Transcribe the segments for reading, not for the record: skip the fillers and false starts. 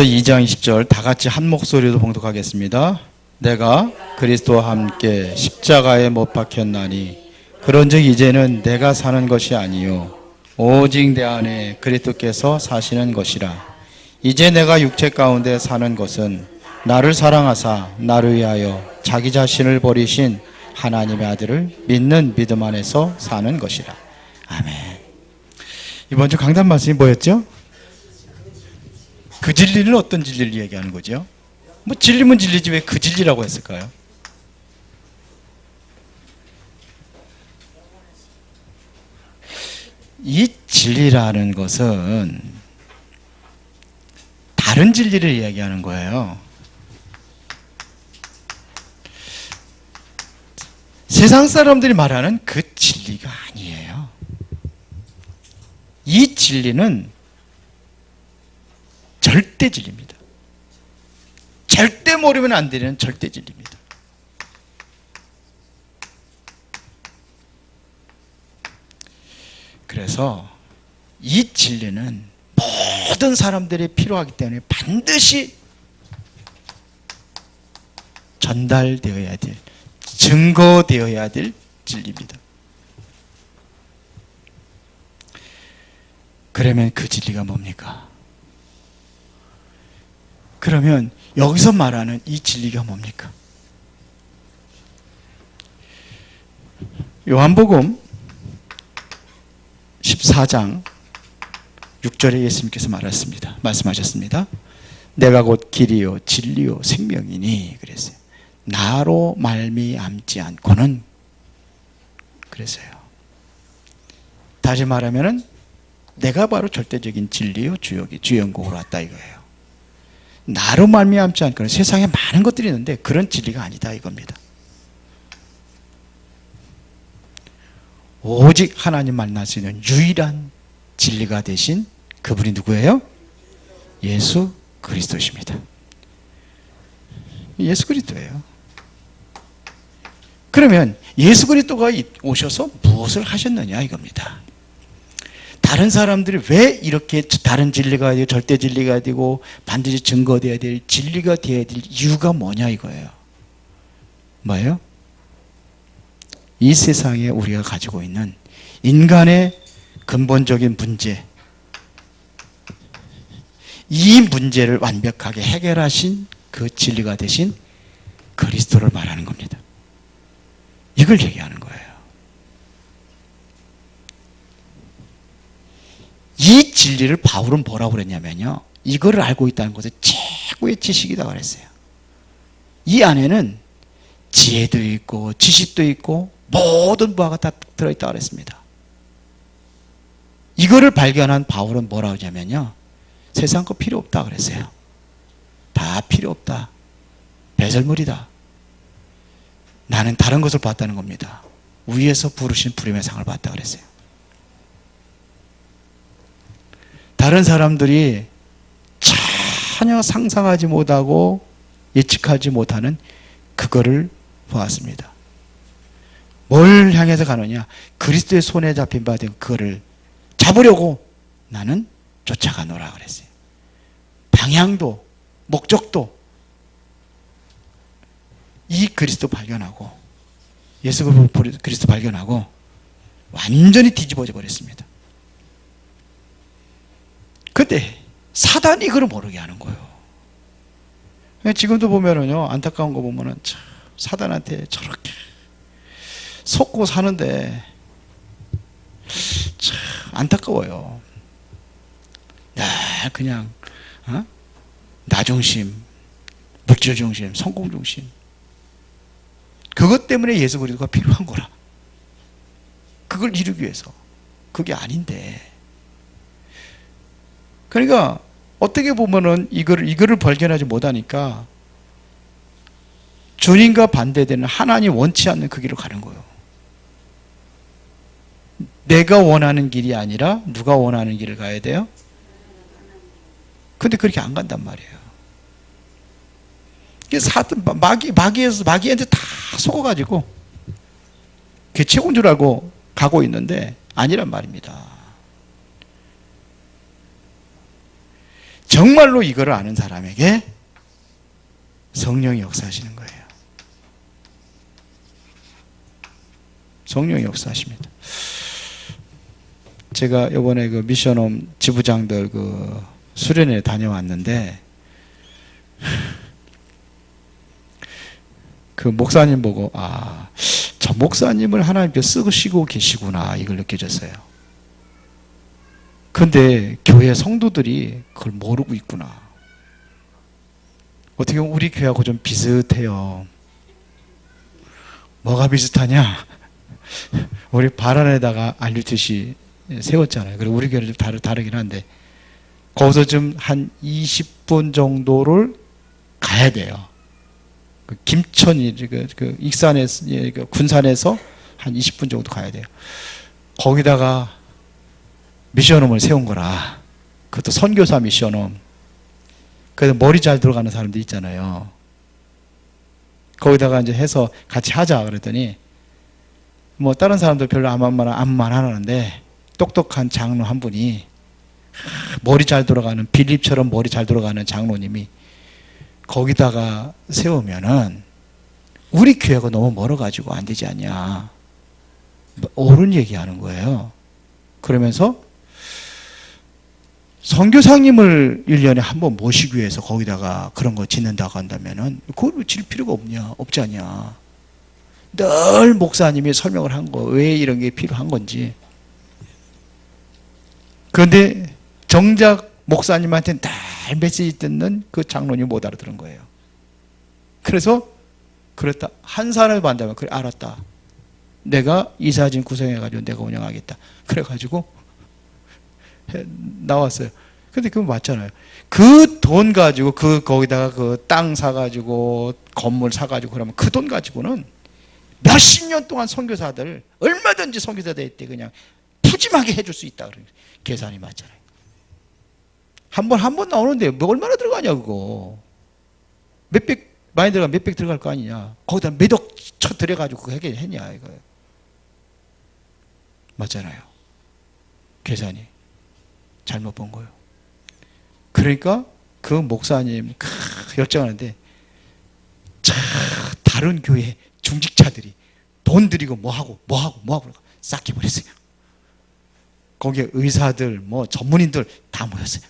요한일서 2장 20절 다 같이 한 목소리로 봉독하겠습니다. 내가 그리스도와 함께 십자가에 못 박혔나니 그런즉 이제는 내가 사는 것이 아니요 오직 내 안에 그리스도께서 사시는 것이라. 이제 내가 육체 가운데 사는 것은 나를 사랑하사 나를 위하여 자기 자신을 버리신 하나님의 아들을 믿는 믿음 안에서 사는 것이라. 아멘. 이번 주 강단 말씀이 뭐였죠? 그 진리는 어떤 진리를 얘기하는 거죠? 뭐 진리면 진리지 왜 그 진리라고 했을까요? 이 진리라는 것은 다른 진리를 이야기하는 거예요. 세상 사람들이 말하는 그 진리가 아니에요. 이 진리는 절대 진리입니다. 절대 모르면 안 되는 절대 진리입니다. 그래서 이 진리는 모든 사람들이 필요하기 때문에 반드시 전달되어야 될, 증거되어야 될 진리입니다. 그러면 그 진리가 뭡니까? 그러면 여기서 말하는 이 진리가 뭡니까? 요한복음 14장 6절에 예수님께서 말씀하셨습니다. 내가 곧 길이요 진리요 생명이니 그랬어요. 나로 말미암지 않고는 그랬어요. 다시 말하면은 내가 바로 절대적인 진리요 주연곡으로 왔다 이거예요. 나로 말미암지 않고는 세상에 많은 것들이 있는데 그런 진리가 아니다 이겁니다. 오직 하나님 만날 수 있는 유일한 진리가 되신 그분이 누구예요? 예수 그리스도십니다. 예수 그리스도예요. 그러면 예수 그리스도가 오셔서 무엇을 하셨느냐 이겁니다. 다른 사람들이 왜 이렇게 다른 진리가 되고 절대 진리가 되고 반드시 증거되어야 될 진리가 되어야 될 이유가 뭐냐 이거예요. 뭐예요? 이 세상에 우리가 가지고 있는 인간의 근본적인 문제, 이 문제를 완벽하게 해결하신 그 진리가 되신 그리스도를 말하는 겁니다. 이걸 얘기하는 거예요. 이 진리를 바울은 뭐라고 그랬냐면요, 이거를 알고 있다는 것은 최고의 지식이다 그랬어요. 이 안에는 지혜도 있고 지식도 있고 모든 바가 다 들어있다 그랬습니다. 이거를 발견한 바울은 뭐라고 하냐면요, 세상 거 필요 없다 그랬어요. 다 필요 없다. 배설물이다. 나는 다른 것을 봤다는 겁니다. 위에서 부르신 부름의 상을 봤다 그랬어요. 다른 사람들이 전혀 상상하지 못하고 예측하지 못하는 그거를 보았습니다. 뭘 향해서 가느냐? 그리스도의 손에 잡힌 바 된 그거를 잡으려고 나는 쫓아가노라 그랬어요. 방향도 목적도 이 그리스도 발견하고 예수 그리스도 발견하고 완전히 뒤집어져 버렸습니다. 근데 사단이 그걸 모르게 하는 거예요. 지금도 보면은요, 안타까운 거 보면은 참 사단한테 저렇게 속고 사는데 참 안타까워요. 그냥 나 중심, 물질 중심, 성공 중심. 그것 때문에 예수 그리스도가 필요한 거라. 그걸 이루기 위해서. 그게 아닌데. 그러니까 어떻게 보면은 이거를 발견하지 못하니까 주님과 반대되는 하나님 원치 않는 그 길로 가는 거예요. 내가 원하는 길이 아니라 누가 원하는 길을 가야 돼요? 근데 그렇게 안 간단 말이에요. 마귀한테 다 속아가지고 그게 최고인 줄 알고 가고 있는데 아니란 말입니다. 정말로 이거를 아는 사람에게 성령이 역사하시는 거예요. 성령이 역사하십니다. 제가 이번에 그 미션홈 지부장들 그 수련회 다녀왔는데 그 목사님 보고 저 목사님을 하나님께서 쓰시고 계시구나 이걸 느껴졌어요. 근데 교회 성도들이 그걸 모르고 있구나. 어떻게 보면 우리 교회하고 좀 비슷해요. 뭐가 비슷하냐? 우리 발 안에다가 알류티시 세웠잖아요. 그리고 우리 교회는 좀 다르긴 한데 거기서 좀 한 20분 정도를 가야 돼요. 그 김천이 그 익산에서 그 군산에서 한 20분 정도 가야 돼요. 거기다가 미션홈을 세운 거라. 그것도 선교사 미션홈. 그래서 머리 잘 들어가는 사람들 있잖아요. 거기다가 이제 해서 같이 하자 그랬더니 뭐 다른 사람들 별로 아무만 하는데 똑똑한 장로 한 분이 머리 잘 돌아가는 빌립처럼 머리 잘 돌아가는 장로님이 거기다가 세우면은 우리 교회가 너무 멀어가지고 안 되지 않냐. 옳은 얘기하는 거예요. 그러면서 선교사님을 1년에 한 번 모시기 위해서 거기다가 그런 거 짓는다고 한다면은 그걸 질 필요가 없지 않냐. 늘 목사님이 설명을 한 거 왜 이런 게 필요한 건지. 그런데 정작 목사님한테 늘 메시지 듣는 그 장로님 못 알아들은 거예요. 그래서 그랬다. 한 사람이 반다면 그래 알았다. 내가 이사진 구성해가지고 내가 운영하겠다. 그래가지고 나왔어요. 근데 그건 맞잖아요. 그 돈 가지고 거기다가 그 땅 사가지고 건물 사가지고 그러면 그 돈 가지고는 몇십 년 동안 선교사들 얼마든지 선교사들 때 그냥 푸짐하게 해줄 수 있다. 그런 계산이 맞잖아요. 한 번 나오는데 뭐 얼마나 들어가냐 그거. 몇백 많이 들어가 몇백 들어갈 거 아니냐. 거기다 몇억 쳐 들여가지고 그거 했냐 이거. 맞잖아요. 계산이 잘못 본 거예요. 그러니까 그 목사님 열정하는데 다른 교회 중직자들이 돈 들이고 뭐하고 싹 해버렸어요. 거기에 의사들 뭐 전문인들 다 모였어요.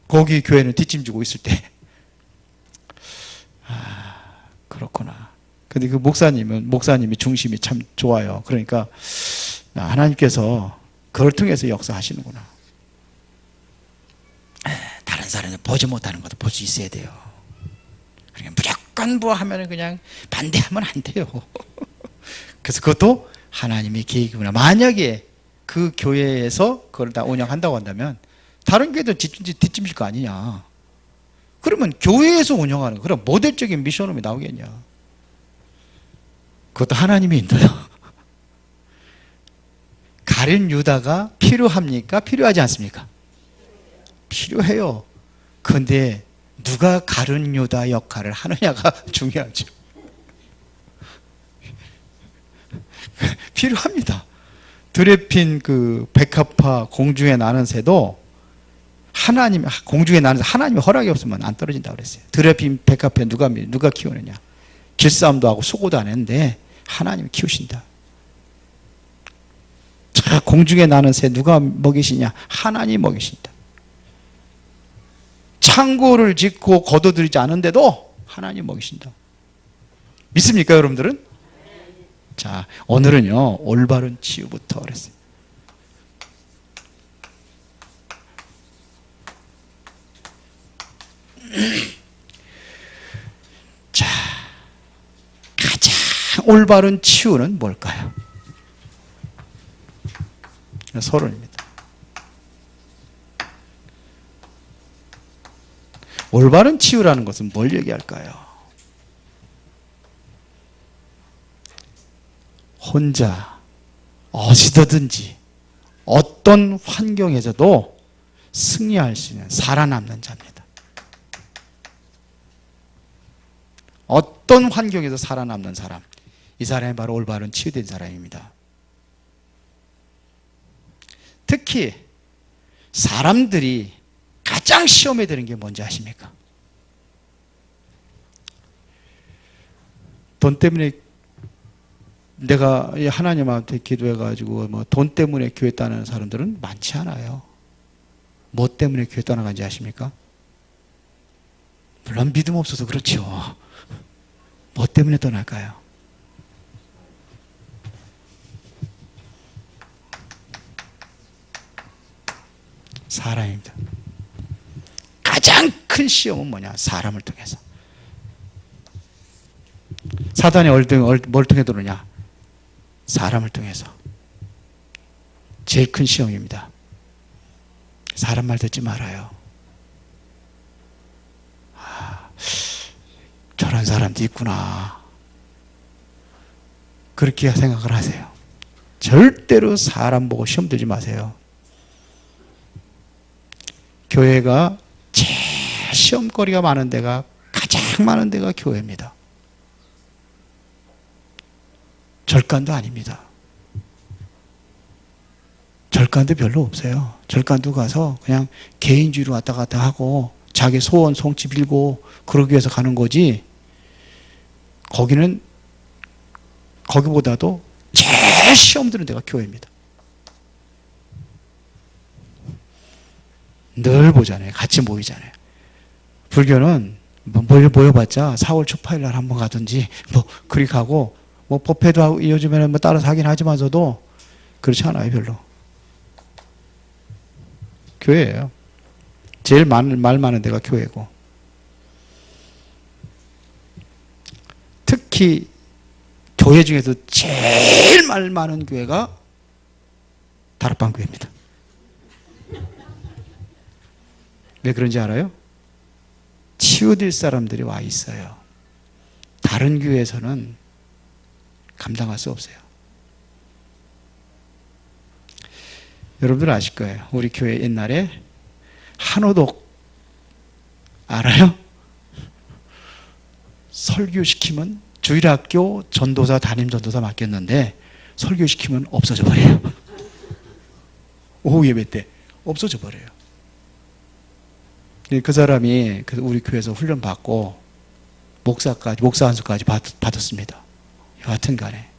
거기 교회는 뒷짐지고 있을 때 그렇구나. 근데 그 목사님이 중심이 참 좋아요. 그러니까 하나님께서 그걸 통해서 역사하시는구나. 다른 사람이 보지 못하는 것도 볼 수 있어야 돼요. 그러니까 무조건 뭐 하면 그냥 반대하면 안 돼요. 그래서 그것도 하나님의 계획이구나. 만약에 그 교회에서 그걸 다 운영한다고 한다면 다른 교회도 뒷짐질 거 아니냐. 그러면 교회에서 운영하는 거, 그럼 모델적인 미션홈이 나오겠냐. 그것도 하나님이 인도요. 가룟 유다가 필요합니까? 필요하지 않습니까? 필요해요. 그런데 누가 가룟 유다 역할을 하느냐가 중요하죠. 필요합니다. 드레핀 그 백합화 공중에 나는 새도 공중에 나는 새 하나님이 허락이 없으면 안 떨어진다고 그랬어요. 드레핀 백합화 누가 키우느냐. 길싸움도 하고 수고도 안 했는데 하나님이 키우신다. 공중에 나는 새 누가 먹이시냐? 하나님이 먹이신다. 창고를 짓고 거둬들이지 않은데도 하나님이 먹이신다. 믿습니까 여러분들은? 자, 오늘은요 올바른 치유부터 그랬어요. 자, 가장 올바른 치유는 뭘까요? 서론입니다. 올바른 치유라는 것은 뭘 얘기할까요? 혼자 어디서든지 어떤 환경에서도 승리할 수 있는 살아남는 자입니다. 어떤 환경에서 살아남는 사람, 이 사람이 바로 올바른 치유된 사람입니다. 특히 사람들이 가장 가장 시험에 드는 게 뭔지 아십니까? 돈 때문에 내가 하나님한테 기도해가지고 뭐 돈 때문에 교회 떠나는 사람들은 많지 않아요. 뭐 때문에 교회 떠나간지 아십니까? 물론 믿음 없어서 그렇죠. 뭐 때문에 떠날까요? 사람입니다. 가장 큰 시험은 뭐냐? 사람을 통해서. 사단이 뭘 통해 들어오냐? 사람을 통해서. 제일 큰 시험입니다. 사람 말 듣지 말아요. 저런 사람도 있구나. 그렇게 생각을 하세요. 절대로 사람 보고 시험 들지 마세요. 교회가 제일 시험거리가 많은 데가, 가장 많은 데가 교회입니다. 절간도 아닙니다. 절간도 별로 없어요. 절간도 가서 그냥 개인주의로 왔다 갔다 하고 자기 소원 성취 빌고 그러기 위해서 가는 거지, 거기보다도 제일 시험 드는 데가 교회입니다. 늘 보잖아요. 같이 모이잖아요. 불교는 모여봤자 4월 초파일 날 한번 가든지 뭐 그리 가고, 뭐 법회도 하고 요즘에는 뭐 따라서 하긴 하지만서도 그렇지 않아요. 별로. 교회예요. 제일 말 많은 데가 교회고, 특히 교회 중에서 제일 말 많은 교회가 다락방 교회입니다. 왜 그런지 알아요? 치유될 사람들이 와 있어요. 다른 교회에서는 감당할 수 없어요. 여러분들 아실 거예요. 우리 교회 옛날에 한호독 알아요? 설교시키면, 주일학교 전도사, 담임 전도사 맡겼는데 설교시키면 없어져 버려요. 오후 예배 때 없어져 버려요. 그 사람이 우리 교회에서 훈련 받고 목사 안수까지 받았습니다. 여하튼 간에.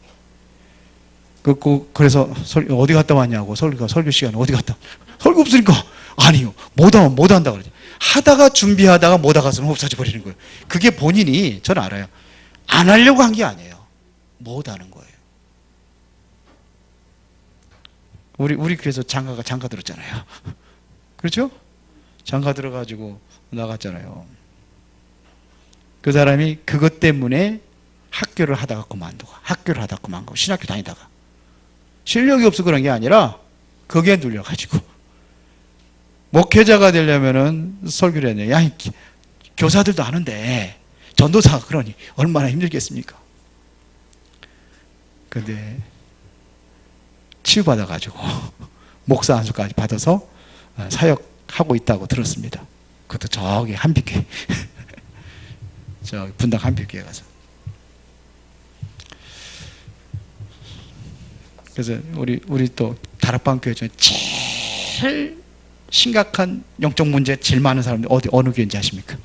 그래서 어디 갔다 왔냐고, 설교 시간에 어디 갔다? 설교 없으니까. 아니요. 못 한다 그러지. 하다가 준비하다가 못 하갔으면 없어져 버리는 거예요. 그게 본인이, 저는 알아요. 안 하려고 한 게 아니에요. 못 하는 거예요. 우리 교회에서 장가 들었잖아요. 그렇죠? 장가 들어가지고 나갔잖아요. 그 사람이 그것 때문에 학교를 하다가 그만두고 신학교 다니다가 실력이 없어 그런 게 아니라 거기에 눌려가지고 목회자가 되려면은 설교를 했네. 야, 교사들도 하는데 전도사가 그러니 얼마나 힘들겠습니까? 근데 치유받아가지고 목사 안수까지 받아서 사역하고 있다고 들었습니다. 그것도 저기 한빛교회 저 분당 한빛교회 가서. 그래서 우리 또 다락방 교회 중에 제일 심각한 영적 문제 제일 많은 사람들 어느 교회인지 아십니까?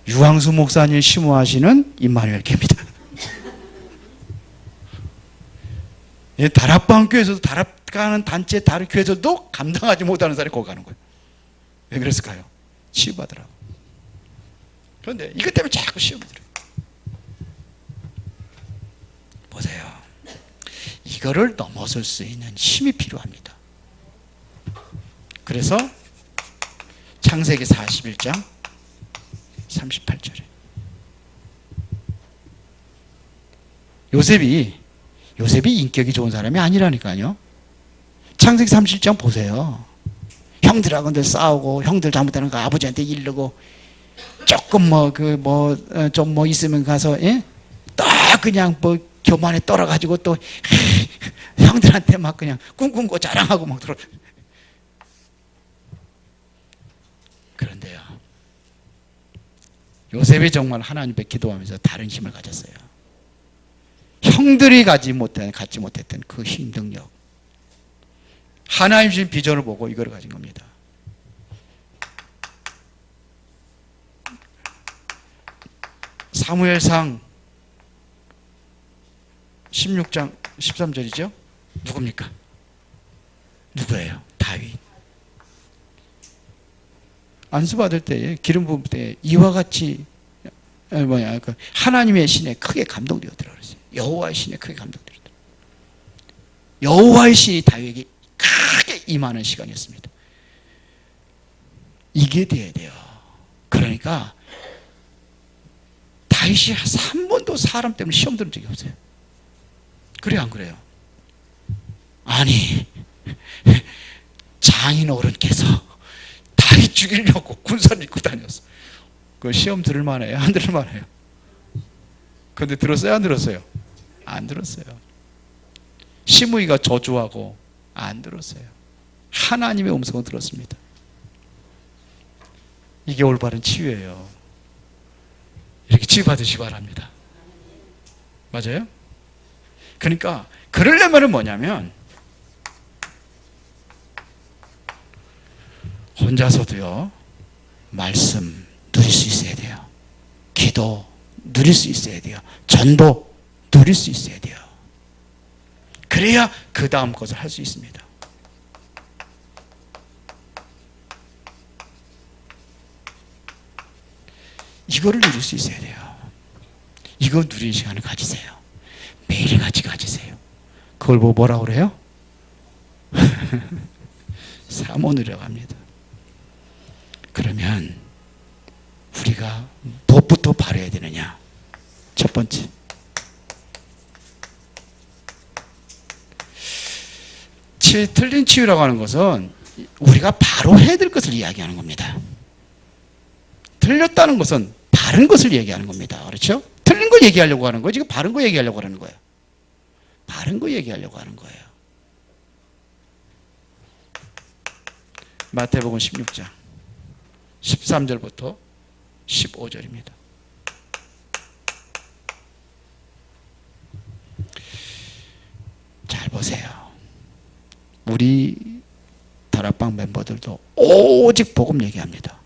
유황수 목사님 심호하시는 임마누엘 교회입니다. 다락방 교회에서도, 다락가는 단체 다른 교회에서도 감당하지 못하는 사람이 거기 가는 거예요. 왜 그랬을까요? 치유받으라고. 그런데 이것 때문에 자꾸 시험이 들어요. 보세요. 이거를 넘어설 수 있는 힘이 필요합니다. 그래서 창세기 41장 38절에 요셉이 인격이 좋은 사람이 아니라니까요. 창세기 37장 보세요. 형들하고들 싸우고, 형들 잘못하는 거 아버지한테 이르고, 조금 좀 있으면 가서, 예? 딱 그냥 교만에 떨어가지고 또 형들한테 막 그냥 꿍꿍고 자랑하고 막 들어. 그런데요, 요셉이 정말 하나님 앞에 기도하면서 다른 힘을 가졌어요. 형들이 갖지 못했던 그 힘, 능력. 하나님 주신 비전을 보고 이걸 가진 겁니다. 사무엘상 16장 13절이죠. 누굽니까? 누구예요? 다윗. 안수 받을 때, 기름 부을 때 이와 같이 하나님의 신에 크게 감동되었더라 그랬어요. 여호와의 신에 크게 감동되었더라. 여호와의 신이 다윗에게 크게 임하는 시간이었습니다. 이게 돼야 돼요. 그러니까 다윗이 한 번도 사람 때문에 시험 들은 적이 없어요. 그래요, 안 그래요? 아니, 장인 어른께서 다윗 죽이려고 군사를 입고 다녔어. 그 시험 들을 만해요? 안 들을 만해요? 근데 들었어요? 안 들었어요? 안 들었어요. 시므이가 저주하고 안 들었어요. 하나님의 음성을 들었습니다. 이게 올바른 치유예요. 이렇게 치유받으시기 바랍니다. 맞아요? 그러니까 그러려면 뭐냐면 혼자서도요 말씀 누릴 수 있어야 돼요. 기도 누릴 수 있어야 돼요. 전도 누릴 수 있어야 돼요. 그래야 그 다음 것을 할 수 있습니다. 이거를 누릴 수 있어야 돼요. 이거 누리는 시간을 가지세요. 매일같이 가지세요. 그걸 뭐라고 그래요? 사모 누리라고 합니다. 그러면 우리가 무엇부터 바라야 되느냐? 첫 번째, 틀린 치유라고 하는 것은 우리가 바로 해야 될 것을 이야기하는 겁니다. 틀렸다는 것은 바른 것을 얘기하는 겁니다. 그렇죠? 틀린 거 얘기하려고 하는 거예요. 지금 바른 거 얘기하려고 하는 거예요. 바른 거 얘기하려고 하는 거예요. 마태복음 16장 13절부터 15절입니다. 잘 보세요. 우리 다락방 멤버들도 오직 복음 얘기합니다.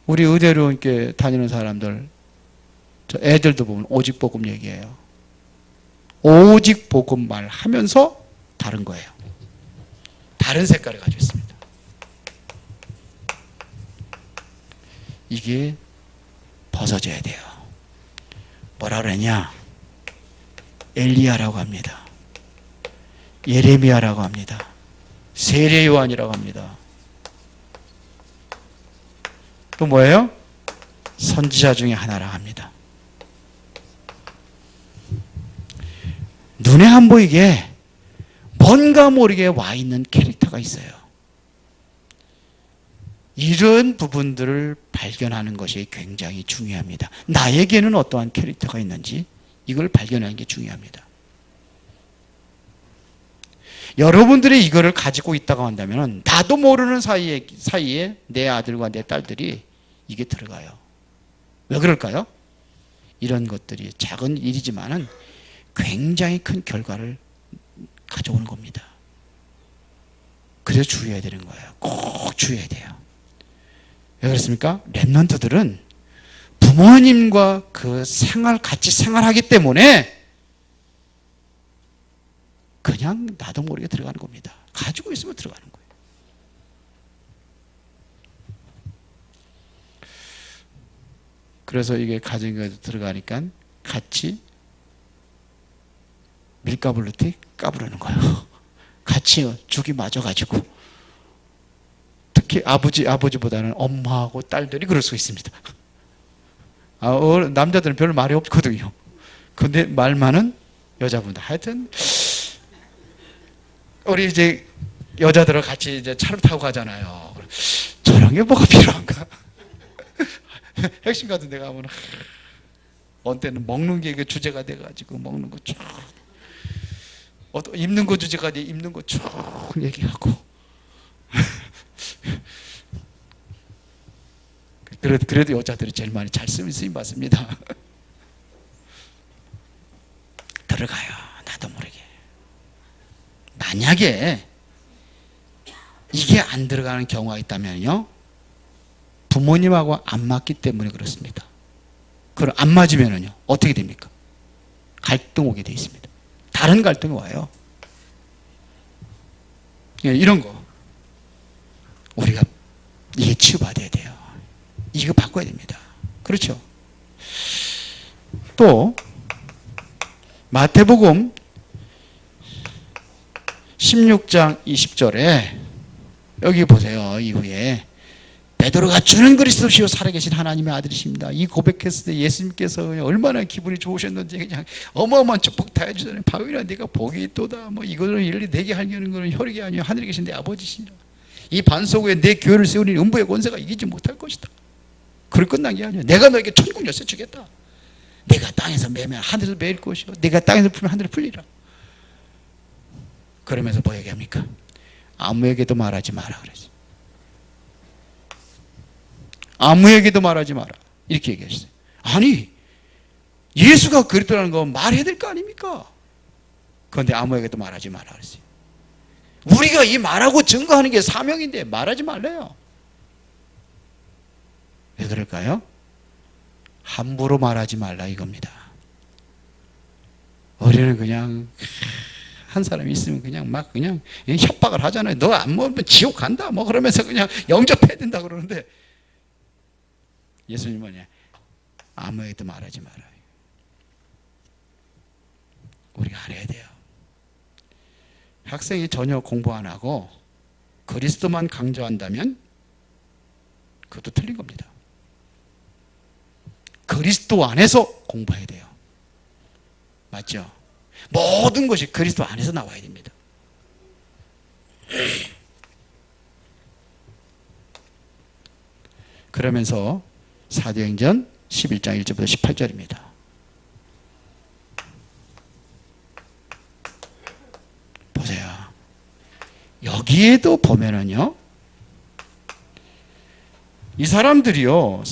우리 의대로 이렇게 다니는 사람들, 저 애들도 보면 오직 복음 얘기해요. 오직 복음 말하면서 다른 거예요. 다른 색깔을 가지고 있습니다. 이게 벗어져야 돼요. 뭐라 그러냐? 엘리야라고 합니다. 예레미야라고 합니다. 세례 요한이라고 합니다. 또 뭐예요? 선지자 중에 하나라 합니다. 눈에 안 보이게 뭔가 모르게 와 있는 캐릭터가 있어요. 이런 부분들을 발견하는 것이 굉장히 중요합니다. 나에게는 어떠한 캐릭터가 있는지 이걸 발견하는 게 중요합니다. 여러분들이 이거를 가지고 있다고 한다면 나도 모르는 사이에 내 아들과 내 딸들이 이게 들어가요. 왜 그럴까요? 이런 것들이 작은 일이지만은 굉장히 큰 결과를 가져오는 겁니다. 그래서 주의해야 되는 거예요. 꼭 주의해야 돼요. 왜 그렇습니까? 랩런트들은 부모님과 같이 생활하기 때문에 그냥 나도 모르게 들어가는 겁니다. 가지고 있으면 들어가는 거예요. 그래서 이게 가진 거에 들어가니까 같이 밀가불루티 까부르는 거예요. 같이 죽이 맞아가지고 특히 아버지보다는 엄마하고 딸들이 그럴 수 있습니다. 남자들은 별로 말이 없거든요. 근데 말 많은 여자분들 하여튼 우리 이제 여자들하고 같이 이제 차를 타고 가잖아요. 저런 게 뭐가 필요한가? 핵심 같은 데 가면 어느 때는 먹는 게 주제가 돼가지고 먹는 거 쭉 입는 거 주제가 돼 입는 거 쭉 얘기하고 그래도 여자들이 제일 많이 잘 쓰임 받습니다. 들어가요. 나도 모르게. 만약에 이게 안 들어가는 경우가 있다면요 부모님하고 안 맞기 때문에 그렇습니다. 그럼 안 맞으면은요 어떻게 됩니까? 갈등 오게 돼 있습니다. 다른 갈등이 와요. 예, 이런 거 우리가 이게 치유받아야 돼요. 이거 바꿔야 됩니다. 그렇죠? 또 마태복음 16장 20절에 여기 보세요. 이후에 베드로가 주는 그리스도시요 살아계신 하나님의 아들이십니다. 이 고백했을 때 예수님께서 얼마나 기분이 좋으셨는지 그냥 어마어마한 축복 다 해주잖아요. 바위라 네가 복이 있도다. 뭐 이거를 일일이 내게 하려는 것은 혈육이 아니요 하늘에 계신 내 아버지시니라. 이 반석 위에 내 교회를 세우니 음부의 권세가 이기지 못할 것이다. 그걸 끝난 게 아니에요. 내가 너에게 천국 열쇠 주겠다. 내가 땅에서 매면 하늘을 매일 것이요 내가 땅에서 풀면 하늘을 풀리라. 그러면서 뭐 얘기합니까? 아무에게도 말하지 마라 그랬어요. 아무에게도 말하지 마라. 이렇게 얘기했어요. 아니 예수가 그랬다는 거 말해야 될 거 아닙니까? 그런데 아무에게도 말하지 마라 그랬어요. 우리가 이 말하고 증거하는 게 사명인데 말하지 말래요. 왜 그럴까요? 함부로 말하지 말라 이겁니다. 우리는 그냥 한 사람이 있으면 그냥 막 그냥 협박을 하잖아요. 너 안 먹으면 지옥 간다 뭐 그러면서 그냥 영접해야 된다 그러는데 예수님은 아무에게도 말하지 마라. 우리가 알아야 돼요. 학생이 전혀 공부 안 하고 그리스도만 강조한다면 그것도 틀린 겁니다. 그리스도 안에서 공부해야 돼요. 맞죠? 모든 것이 그리스도 안에서 나와야 됩니다. 그러면서 사도행전 11장 1절부터 18절입니다. 보세요. 여기에도 보면은요, 이 사람들이요,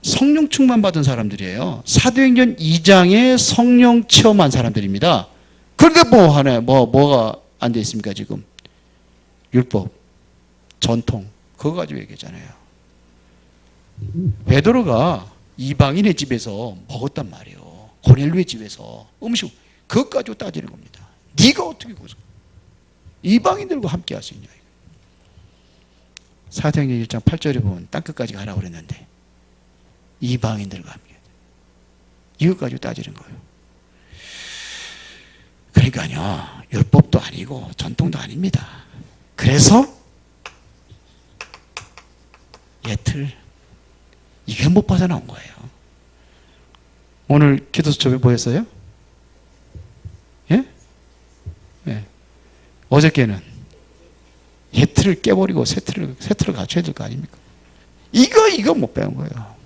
성령 충만 받은 사람들이에요. 사도행전 2장에 성령 체험한 사람들입니다. 그런데 뭐 하나요? 뭐가 안 돼 있습니까, 지금? 율법, 전통, 그거 가지고 얘기했잖아요. 베드로가 이방인의 집에서 먹었단 말이에요. 고넬료의 집에서 음식, 그것 가지고 따지는 겁니다. 네가 어떻게 그것을 이방인들과 함께 할 수 있냐. 사도행전 1장 8절에 보면 땅끝까지 가라고 그랬는데 이방인들과 함께 이것 가지고 따지는 거예요. 그러니까요, 율법도 아니고 전통도 아닙니다. 그래서 예틀 이게 못 빠져나온 거예요. 오늘 기도 수첩에 보였어요? 예? 예. 어저께는 예틀을 깨버리고 새 틀을 갖춰야 될 거 아닙니까? 이거 못 배운 거예요.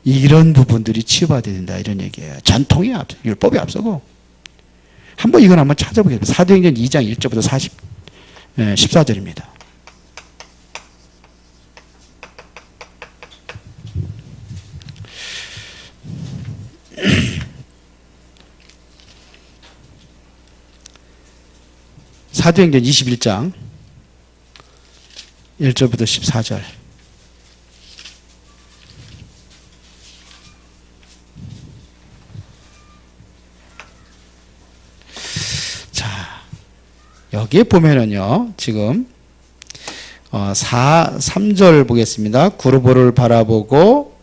이런 부분들이 치유받아야 된다 이런 얘기예요. 전통이 앞서, 율법이 앞서고. 이건 한번 찾아보겠습니다. 사도행전 2장 1절부터 14절입니다. 사도행전 21장 1절부터 14절. 자, 여기에 보면은요, 지금 3절 보겠습니다. 구르보를 바라보고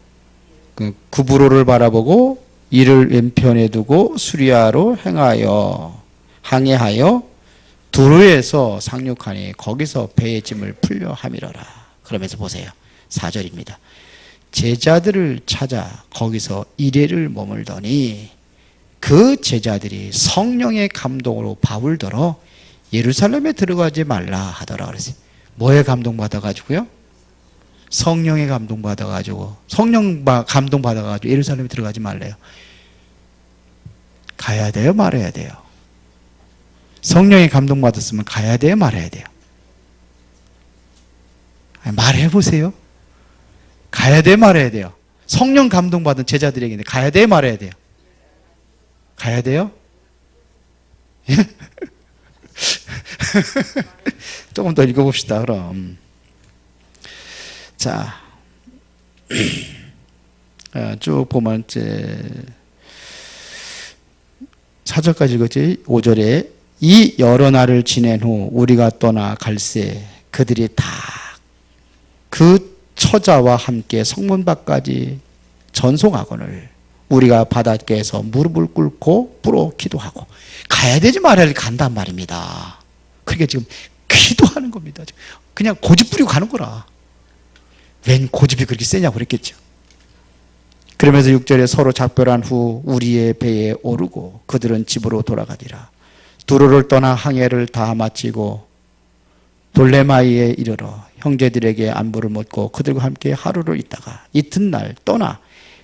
구브로를 바라보고 이를 왼편에 두고 수리아로 항해하여 두로에서 상륙하니 거기서 배의 짐을 풀려 함이러라. 그러면서 보세요. 4절입니다. 제자들을 찾아 거기서 이래를 머물더니 그 제자들이 성령의 감동으로 밥을 들어 예루살렘에 들어가지 말라 하더라 그랬어요. 뭐에 감동받아가지고요? 성령에 감동받아가지고 감동받아가지고 예루살렘에 들어가지 말래요. 가야 돼요? 말아야 돼요? 성령에 감동받았으면 가야 돼요? 말아야 돼요? 말해보세요. 가야 돼요? 말아야 돼요? 성령 감동받은 제자들에게 가야 돼요? 말아야 돼요? 가야 돼요? 조금 더 읽어봅시다. 그럼 자, 쭉 보면 이제 4절까지 읽었지. 5절에 이 여러 날을 지낸 후 우리가 떠나 갈새 그들이 다 그 처자와 함께 성문 밖까지 전송하거늘 우리가 바닷가에서 무릎을 꿇고 부러 기도하고 가야 되지 말아야 될 간단 말입니다. 그러니까 지금 기도하는 겁니다. 그냥 고집 부리고 가는 거라. 웬 고집이 그렇게 세냐고 그랬겠죠. 그러면서 6절에 서로 작별한 후 우리의 배에 오르고 그들은 집으로 돌아가니라. 두로를 떠나 항해를 다 마치고 돌레마이에 이르러 형제들에게 안부를 묻고 그들과 함께 하루를 있다가 이튿날 떠나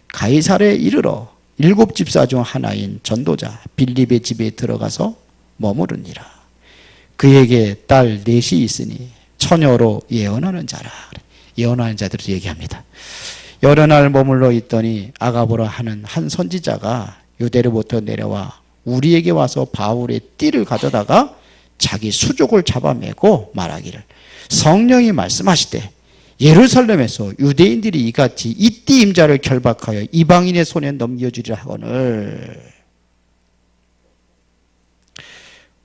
가이사랴에 이르러 7 집사 중 하나인 전도자 빌립의 집에 들어가서 머무르니라. 그에게 딸 넷이 있으니 처녀로 예언하는 자라. 예언하는 자들을 얘기합니다. 여러 날 머물러 있더니 아가보라 하는 한 선지자가 유대로부터 내려와 우리에게 와서 바울의 띠를 가져다가 자기 수족을 잡아매고 말하기를 성령이 말씀하시되 예루살렘에서 유대인들이 이같이 이 띠 임자를 결박하여 이방인의 손에 넘겨주리라 하거늘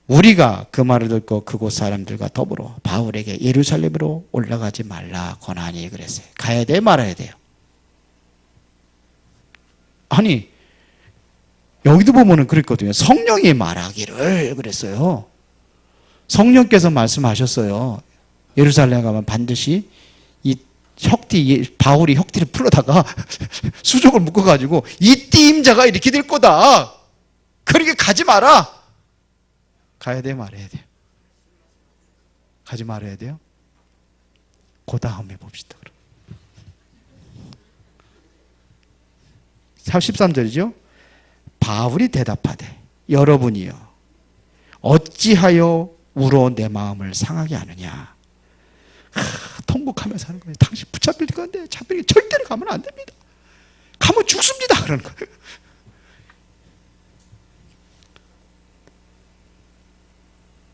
우리가 그 말을 듣고 그곳 사람들과 더불어 바울에게 예루살렘으로 올라가지 말라 권하니 그랬어요. 가야 돼 말아야 돼요. 아니 여기도 보면은 그랬거든요. 성령이 말하기를 그랬어요. 성령께서 말씀하셨어요. 예루살렘 가면 반드시 이 혁띠 바울이 혁띠를 풀어다가 수족을 묶어가지고 이 띠임자가 이렇게 될 거다. 그러니까 가지 마라. 가야 돼 말아야 돼요. 가지 말아야 돼요. 그 다음에 봅시다. 13절이죠. 바울이 대답하되 여러분이요 어찌하여 울어 내 마음을 상하게 하느냐. 통곡하면서 하는 거예요. 당신 붙잡힐 건데 잡히게 절대로 가면 안 됩니다. 가면 죽습니다. 그러는 거예요.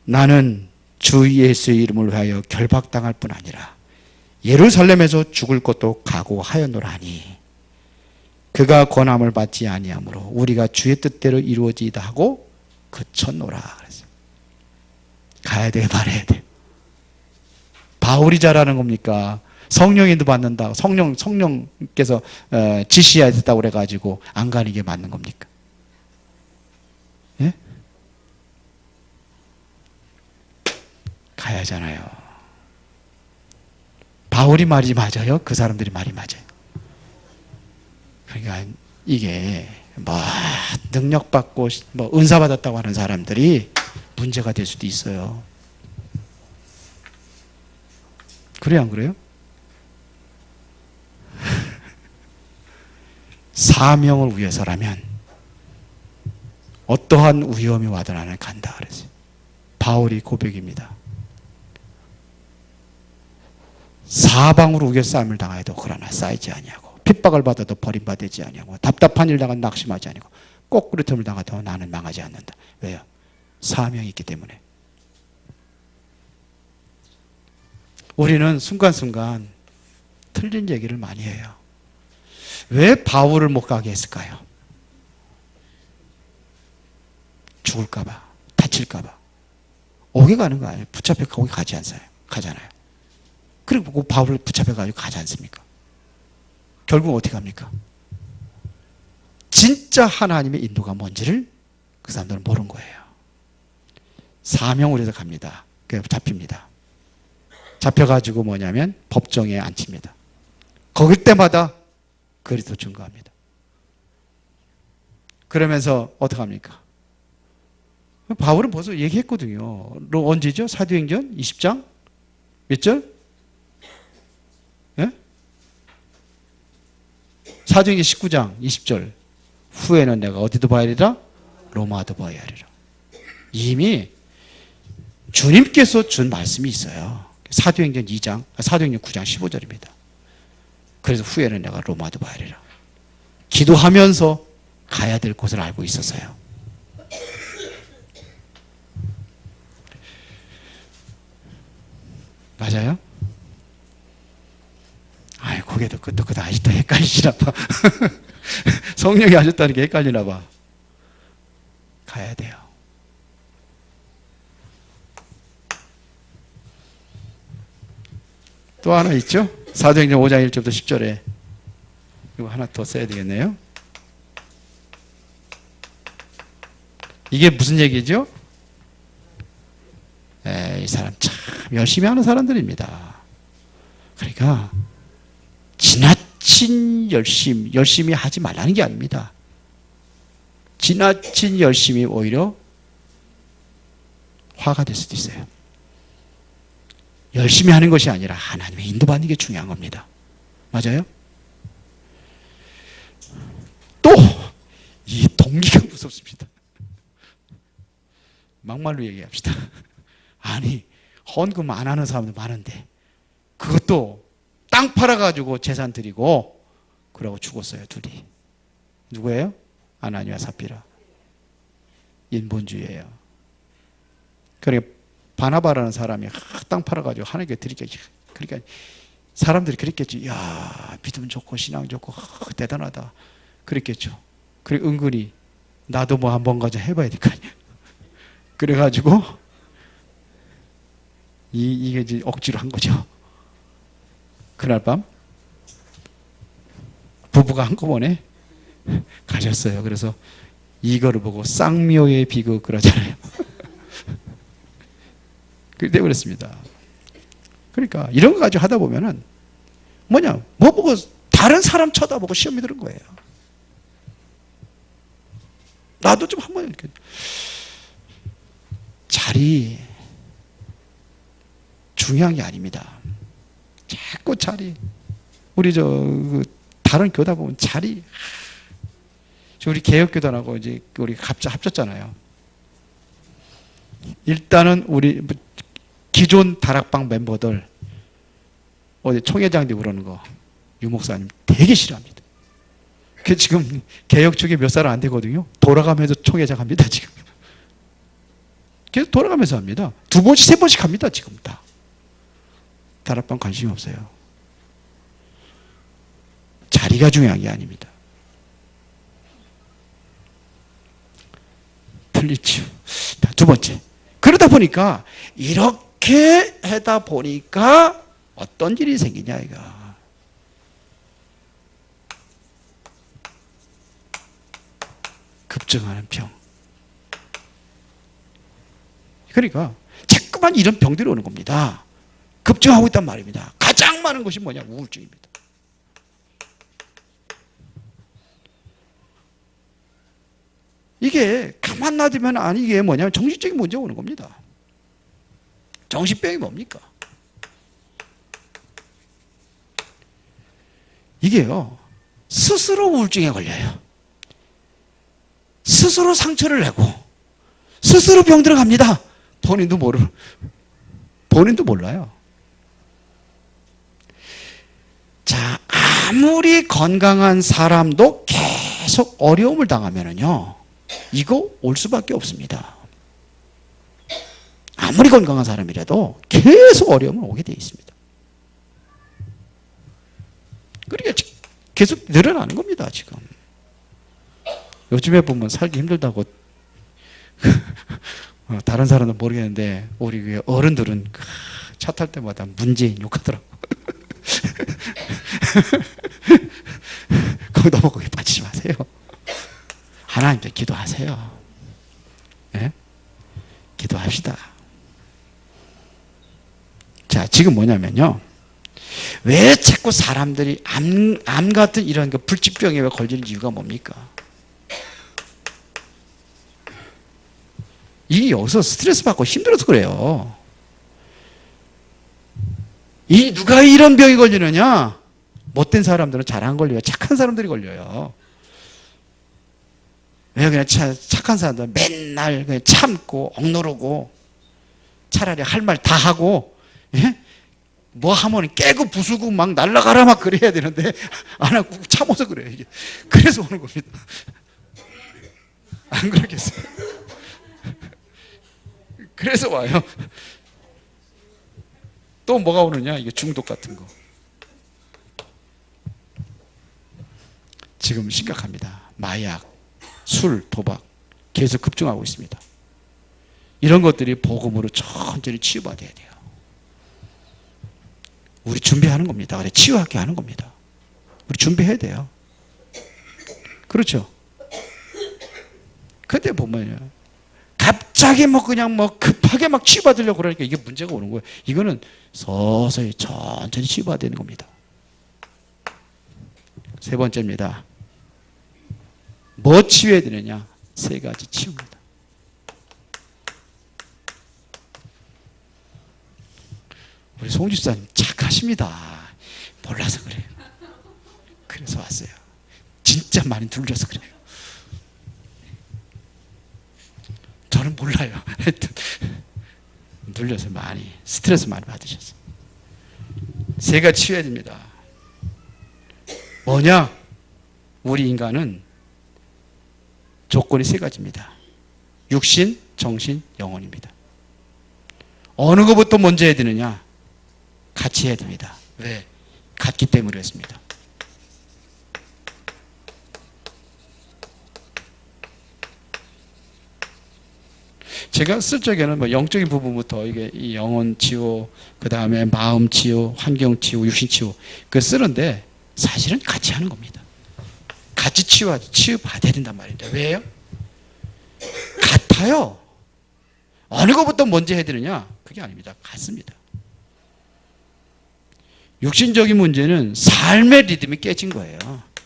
나는 주 예수의 이름을 위하여 결박당할 뿐 아니라 예루살렘에서 죽을 것도 각오하였노라니 그가 권함을 받지 아니하므로 우리가 주의 뜻대로 이루어지이다 하고 그쳤노라 그랬어요. 가야 돼 말해야 돼. 바울이 잘하는 겁니까? 성령인도 받는다. 성령께서 지시해야 됐다고 그래가지고 안 가는 게 맞는 겁니까? 예? 가야잖아요. 바울이 말이 맞아요? 그 사람들이 말이 맞아요? 그러니까 이게 뭐 능력 받고 뭐 은사 받았다고 하는 사람들이 문제가 될 수도 있어요. 그래요, 안 그래요? 사명을 위해서라면 어떠한 위험이 와도 나는 간다 그랬어요. 바울이 고백입니다. 사방으로 우겨싸움을 당하여도 그러나 쌓이지 아니하고 핍박을 받아도 버림받지 아니하고 답답한 일 당한 낙심하지 아니하고 꼬꾸리틈을 당하도 나는 망하지 않는다. 왜요? 사명이 있기 때문에. 우리는 순간순간 틀린 얘기를 많이 해요. 왜 바울을 못 가게 했을까요? 죽을까봐, 다칠까봐. 오게 가는 거 아니에요. 붙잡혀 거기 가지 않아요. 가잖아요. 그리고 그 바울을 붙잡혀가지고 가지 않습니까? 결국 어떻게 합니까? 진짜 하나님의 인도가 뭔지를 그 사람들은 모르는 거예요. 사명을 해서 갑니다. 그래서 잡힙니다. 잡혀가지고 뭐냐면 법정에 앉힙니다. 거길 때마다 그리스도 증거합니다. 그러면서 어떻게 합니까? 바울은 벌써 얘기했거든요. 언제죠? 사도행전 20장? 몇 절? 예? 사도행전 19장 20절. 후에는 내가 어디도 봐야 하리라? 로마도 봐야 하리라. 이미 주님께서 준 말씀이 있어요. 사도행전 2장, 사도행전 9장 15절입니다. 그래서 후에는 내가 로마도 봐야 하리라. 기도하면서 가야 될 곳을 알고 있었어요. 맞아요? 아이, 고개도 끄덕끄덕 아직도 헷갈리시나 봐. 성령이 하셨다는 게 헷갈리나 봐. 가야 돼요. 또 하나 있죠? 사도행전 5장 1절부터 10절에 이거 하나 더 써야 되겠네요. 이게 무슨 얘기죠? 이 사람 참 열심히 하는 사람들입니다. 그러니까 지나친 열심히 하지 말라는 게 아닙니다. 지나친 열심이 오히려 화가 될 수도 있어요. 열심히 하는 것이 아니라 하나님의 인도받는 게 중요한 겁니다. 맞아요? 또 이 동기가 무섭습니다. 막말로 얘기합시다. 아니 헌금 안 하는 사람도 많은데 그것도 땅 팔아가지고 재산 드리고 그러고 죽었어요. 둘이. 누구예요? 아나니와 삽비라. 인본주의예요. 그러니까 바나바라는 사람이 땅 팔아가지고 하나님께 드리겠지. 그러니까 사람들이 그랬겠지. 야 믿음 좋고 신앙 좋고 대단하다. 그랬겠죠. 그래 은근히 나도 뭐 한번 가자 해봐야 될 거 아니야. 그래가지고 이게 이제 억지로 한 거죠. 그날 밤 부부가 한꺼번에 가셨어요. 그래서 이거를 보고 쌍묘의 비극 그러잖아요. 그때 그랬습니다. 그러니까 이런 거 가지고 하다 보면은 뭐냐 뭐 보고 다른 사람 쳐다보고 시험이 드는 거예요. 나도 좀 한번 이렇게 자리 중요한 게 아닙니다. 자꾸 자리 우리 다른 교다 보면 자리 우리 개혁교단하고 이제 우리 갑자 합쳤잖아요. 일단은 우리 기존 다락방 멤버들 어디 총회장 되고 그러는 거 유 목사님 되게 싫어합니다. 그 지금 개혁 쪽에 몇 살 안 되거든요. 돌아가면서 총회장 합니다 지금. 계속 돌아가면서 합니다. 2번씩 3번씩 합니다 지금 다. 다락방 관심이 없어요. 자리가 중요한 게 아닙니다. 틀리죠. 두 번째. 그러다 보니까 이렇게 하다 보니까 어떤 일이 생기냐 이거. 급증하는 병. 그러니까 자꾸만 이런 병들이 오는 겁니다. 급증하고 있단 말입니다. 가장 많은 것이 뭐냐? 우울증입니다. 이게 가만 놔두면 아니 이게 뭐냐면 정신적인 문제가 오는 겁니다. 정신병이 뭡니까? 이게요 스스로 우울증에 걸려요. 스스로 상처를 내고 스스로 병들어 갑니다. 본인도 몰라요. 자, 아무리 건강한 사람도 계속 어려움을 당하면은요 이거 올 수밖에 없습니다. 아무리 건강한 사람이라도 계속 어려움은 오게 되어 있습니다. 그러니까 계속 늘어나는 겁니다 지금. 요즘에 보면 살기 힘들다고 다른 사람은 모르겠는데 우리 어른들은 차 탈 때마다 문재인 욕하더라고. 거기 너무 거기 빠지지 마세요. 하나님께 기도하세요. 네? 기도합시다. 자, 지금 뭐냐면요. 왜 자꾸 사람들이 암 같은 이런 불치병에 왜 걸리는 이유가 뭡니까? 이게 여기서 스트레스 받고 힘들어서 그래요. 누가 이런 병이 걸리느냐? 못된 사람들은 잘 안 걸려요. 착한 사람들이 걸려요. 왜 그냥 착한 사람들은 맨날 그냥 참고 억누르고 차라리 할 말 다 하고 예? 뭐 하면 깨고 부수고 막 날라가라 막 그래야 되는데 안 하고 참아서 그래요. 이게. 그래서 오는 겁니다. 안 그러겠어요? 그래서 와요. 또 뭐가 오느냐? 이게 중독 같은 거. 지금 심각합니다. 마약, 술, 도박 계속 급증하고 있습니다. 이런 것들이 복음으로 천천히 치유받아야 돼요. 우리 준비하는 겁니다. 그래, 치유하게 하는 겁니다. 우리 준비해야 돼요. 그렇죠? 근데 보면요, 갑자기 뭐 그냥 뭐 급하게 막 치유받으려고 그러니까 이게 문제가 오는 거예요. 이거는 서서히 천천히 치유받아야 되는 겁니다. 세 번째입니다. 뭐 치유해야 되느냐? 세 가지 치유입니다. 우리 송 집사님 착하십니다. 몰라서 그래요. 그래서 왔어요. 진짜 많이 눌려서 그래요. 저는 몰라요. 눌려서 많이 스트레스 많이 받으셨어요. 세 가지 치유해야 됩니다. 뭐냐? 우리 인간은 조건이 세 가지입니다. 육신, 정신, 영혼입니다. 어느 것부터 먼저 해야 되느냐? 같이 해야 됩니다. 왜? 같기 때문에 그렇습니다. 제가 쓸 적에는 뭐 영적인 부분부터 이게 이 영혼 치유, 그 다음에 마음 치유, 환경 치유, 육신 치유 그 쓰는데 사실은 같이 하는 겁니다. 같이 치유받아야 된단 말입니다. 왜요? 같아요. 어느 것부터 먼저 해야 되느냐? 그게 아닙니다. 같습니다. 육신적인 문제는 삶의 리듬이 깨진 거예요.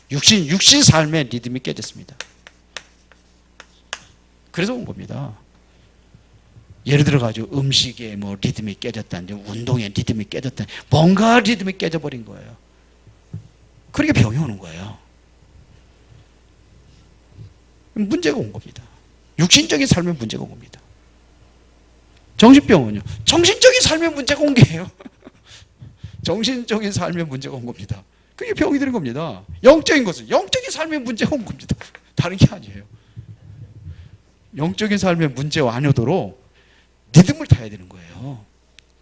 육신 삶의 리듬이 깨졌습니다. 그래서 온 겁니다. 예를 들어가지고 음식에 뭐 리듬이 깨졌다는데, 운동의 리듬이 깨졌다는데, 뭔가 리듬이 깨져버린 거예요. 그러니까 병이 오는 거예요. 문제가 온 겁니다. 육신적인 삶에 문제가 온 겁니다. 정신병은요, 정신적인 삶에 문제가 온 게예요. 정신적인 삶에 문제가 온 겁니다. 그게 병이 되는 겁니다. 영적인 것은 영적인 삶에 문제가 온 겁니다. 다른 게 아니에요. 영적인 삶에 문제가 안 오도록 리듬을 타야 되는 거예요.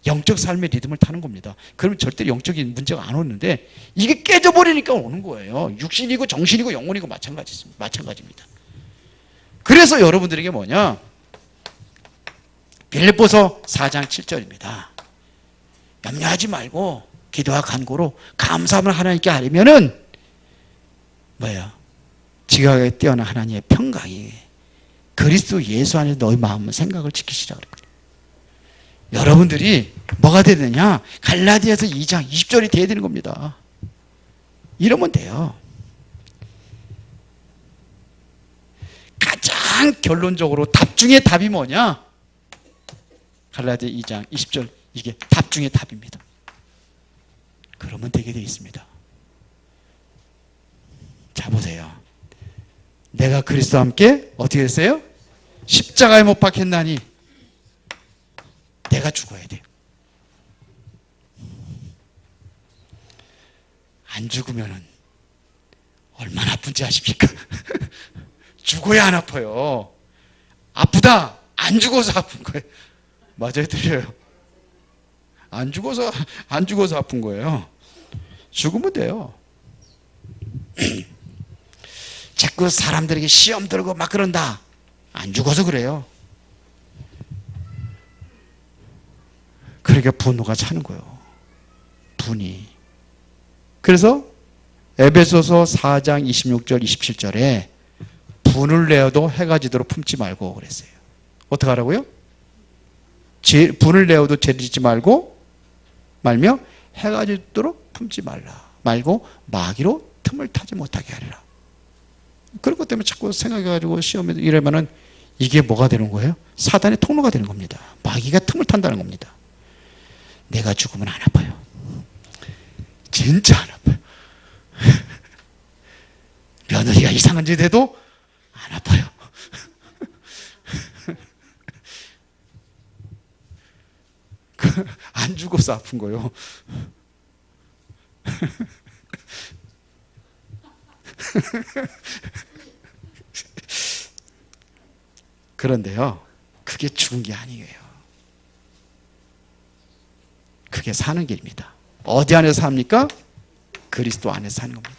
영적 삶의 리듬을 타는 겁니다. 그러면 절대 영적인 문제가 안 오는데 이게 깨져버리니까 오는 거예요. 육신이고 정신이고 영혼이고 마찬가지입니다. 그래서 여러분들에게 뭐냐? 빌립보서 4장 7절입니다. 염려하지 말고 기도와 간구로 감사함을 하나님께 아뢰면은 뭐예요? 지각에 뛰어난 하나님의 평강이 그리스도 예수 안에 너희 마음과 생각을 지키시라 그랬거든요. 여러분들이 뭐가 되느냐? 갈라디아서 2장 20절이 돼야 되는 겁니다. 이러면 돼요. 가장 결론적으로 답 중에 답이 뭐냐? 갈라디아 2장 20절, 이게 답 중에 답입니다. 그러면 되게 되어 있습니다. 자, 보세요. 내가 그리스도와 함께 어떻게 했어요? 십자가에 못 박혔나니 내가 죽어야 돼요. 안 죽으면 얼마나 아픈지 아십니까? 죽어야 안 아파요. 아프다. 안 죽어서 아픈 거예요. 맞아요, 들려요. 안 죽어서 아픈 거예요. 죽으면 돼요. 자꾸 사람들에게 시험 들고 막 그런다. 안 죽어서 그래요. 그러니까 분노가 차는 거예요. 분이. 그래서 에베소서 4장 26절 27절에 분을 내어도 해가 지도록 품지 말고 그랬어요. 어떻게 하라고요? 분을 내어도 죄를 짓지 말며 해가 지도록 품지 말고 마귀로 틈을 타지 못하게 하리라. 그런 것 때문에 자꾸 생각해가지고 시험에 이러면은 이게 뭐가 되는 거예요? 사단의 통로가 되는 겁니다. 마귀가 틈을 탄다는 겁니다. 내가 죽으면 안 아파요. 진짜 안 아파요. 며느리가 이상한 짓 해도 안 아파요. 안 죽어서 아픈 거예요. 그런데요, 그게 죽은 게 아니에요. 그게 사는 길입니다. 어디 안에서 삽니까? 그리스도 안에서 사는 겁니다.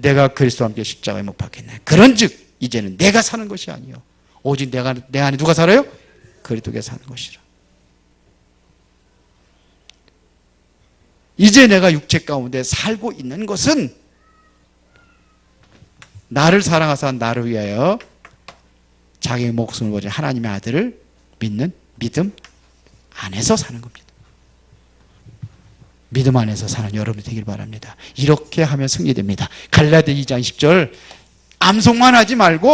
내가 그리스도와 함께 십자가에 못 박혔네. 그런즉 이제는 내가 사는 것이 아니요 오직 내 안에 누가 살아요? 그리스도가 사는 것이라. 이제 내가 육체 가운데 살고 있는 것은 나를 사랑하사 나를 위하여 자기의 목숨을 버린 하나님의 아들을 믿는 믿음 안에서 사는 겁니다. 믿음 안에서 사는 여러분이 되길 바랍니다. 이렇게 하면 승리됩니다. 갈라디아 2장 10절 암송만 하지 말고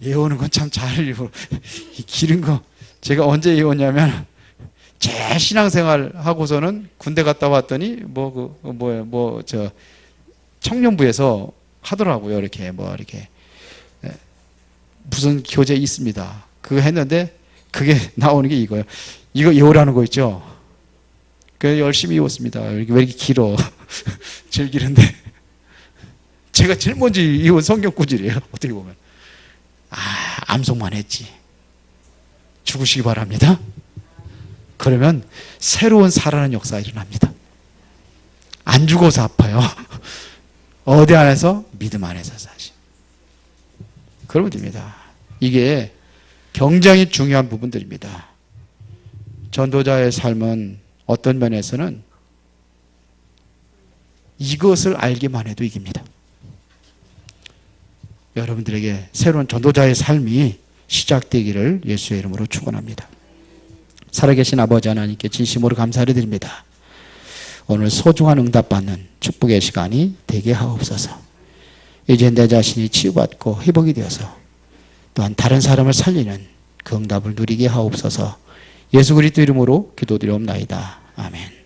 예언은 건 참 잘 기른 거. 제가 언제 예언냐면 제 신앙생활 하고서는 군대 갔다 왔더니 청년부에서 하더라고요. 이렇게 무슨 교재 있습니다. 그거 했는데 그게 나오는 게 이거예요. 이거 예언하는 거 있죠. 그래서 열심히 외웠습니다. 왜 이렇게 길어? 제일 길은데 제가 제일 먼저 이혼 성경 구절이에요. 어떻게 보면 암송만 했지. 죽으시기 바랍니다. 그러면 새로운 살아나는 역사가 일어납니다. 안 죽어서 아파요. 어디 안에서? 믿음 안에서 사시. 그러면 됩니다. 이게 굉장히 중요한 부분들입니다. 전도자의 삶은 어떤 면에서는 이것을 알기만 해도 이깁니다. 여러분들에게 새로운 전도자의 삶이 시작되기를 예수의 이름으로 축원합니다. 살아계신 아버지 하나님께 진심으로 감사를 드립니다. 오늘 소중한 응답받는 축복의 시간이 되게 하옵소서. 이제 내 자신이 치유받고 회복이 되어서 또한 다른 사람을 살리는 그 응답을 누리게 하옵소서. 예수 그리스도 이름으로 기도드리옵나이다. 아멘.